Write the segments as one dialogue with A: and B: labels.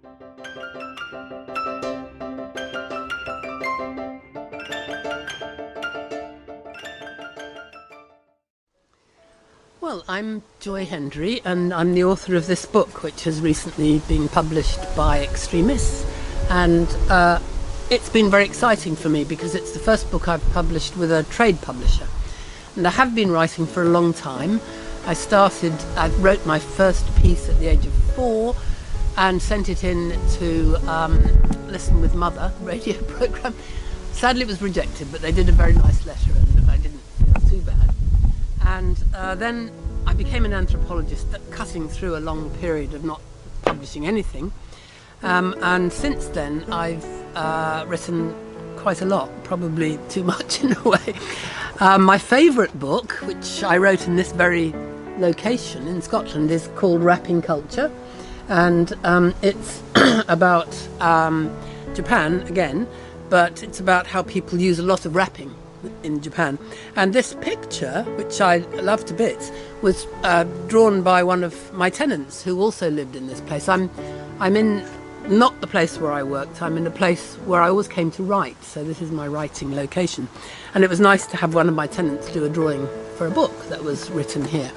A: Well, I'm Joy Hendry, and I'm the author of this book, which has recently been published by Extremis. And it's been very exciting for me because it's the first book I've published with a trade publisher. And I have been writing for a long time. I wrote my first piece at the age of 4 and sent it in to Listen with Mother radio programme. Sadly it was rejected, but they did a very nice letter and I didn't feel too bad. And then I became an anthropologist, cutting through a long period of not publishing anything. And since then I've written quite a lot, probably too much in a way. My favourite book, which I wrote in this very location in Scotland, is called Rapping Culture. And it's about Japan again, but it's about how people use a lot of rapping in Japan. And this picture, which I love to bits, was drawn by one of my tenants who also lived in this place. I'm in not the place where I worked, I'm in a place where I always came to write, so this is my writing location. And it was nice to have one of my tenants do a drawing for a book that was written here.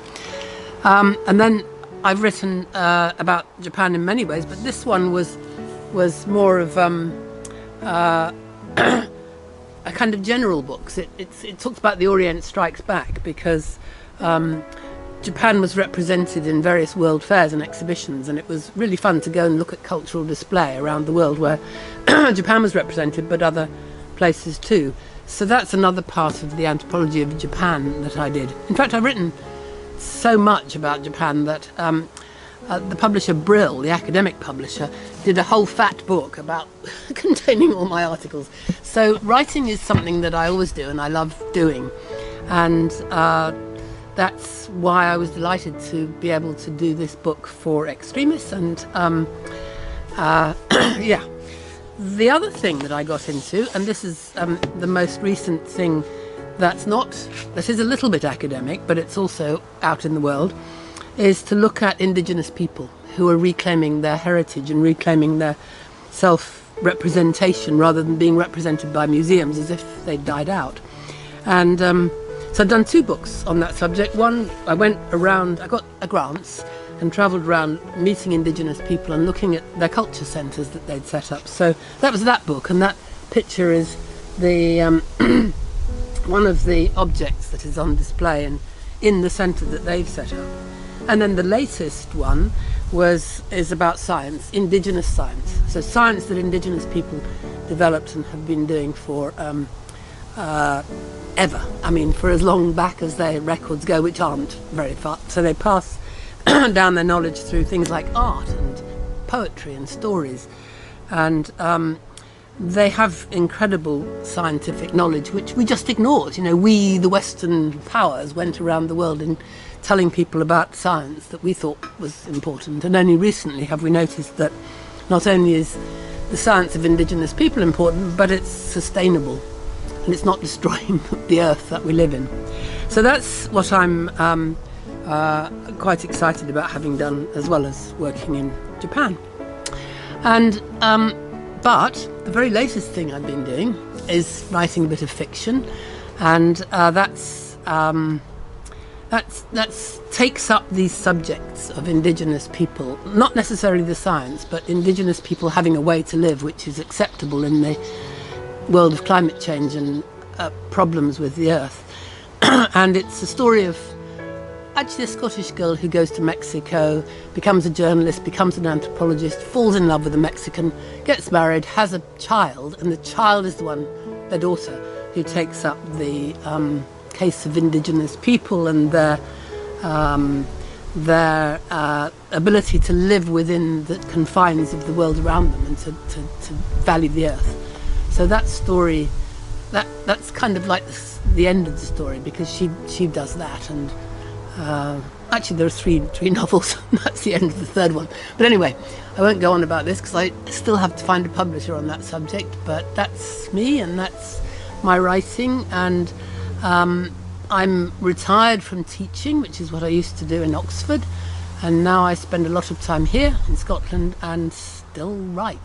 A: And then I've written about Japan in many ways, but this one was more of a kind of general books. It talks about the Orient Strikes Back because Japan was represented in various world fairs and exhibitions, and it was really fun to go and look at cultural display around the world where Japan was represented, but other places too. So that's another part of the anthropology of Japan that I did. In fact, I've written so much about Japan that the publisher Brill, the academic publisher, did a whole fat book about containing all my articles. So writing is something that I always do and I love doing, and that's why I was delighted to be able to do this book for Extremis. And yeah, the other thing that I got into, and this is the most recent thing that is a little bit academic, but it's also out in the world, is to look at Indigenous people who are reclaiming their heritage and reclaiming their self-representation rather than being represented by museums as if they'd died out. And so I've done 2 books on that subject. One, I got a grant and travelled around meeting Indigenous people and looking at their culture centres that they'd set up. So that was that book, and that picture is the one of the objects that is on display and in the centre that they've set up. And then the latest one is about science, Indigenous science. So science that Indigenous people developed and have been doing for ever. I mean, for as long back as their records go, which aren't very far. So they pass down their knowledge through things like art and poetry and stories. And they have incredible scientific knowledge, which we just ignored. You know, we, the Western powers, went around the world in telling people about science that we thought was important. And only recently have we noticed that not only is the science of Indigenous people important, but it's sustainable. And it's not destroying the earth that we live in. So that's what I'm quite excited about having done, as well as working in Japan. And but the very latest thing I've been doing is writing a bit of fiction, and that takes up these subjects of Indigenous people, not necessarily the science, but Indigenous people having a way to live which is acceptable in the world of climate change and problems with the earth. And it's a story of actually a Scottish girl who goes to Mexico, becomes a journalist, becomes an anthropologist, falls in love with a Mexican, gets married, has a child, and the child is their daughter, who takes up the case of Indigenous people and their ability to live within the confines of the world around them and to value the earth. So that story, that's kind of like the end of the story, because she does that. And actually there are three novels, and that's the end of the third one. But anyway, I won't go on about this because I still have to find a publisher on that subject. But that's me, and that's my writing. And I'm retired from teaching, which is what I used to do in Oxford, and now I spend a lot of time here in Scotland and still right.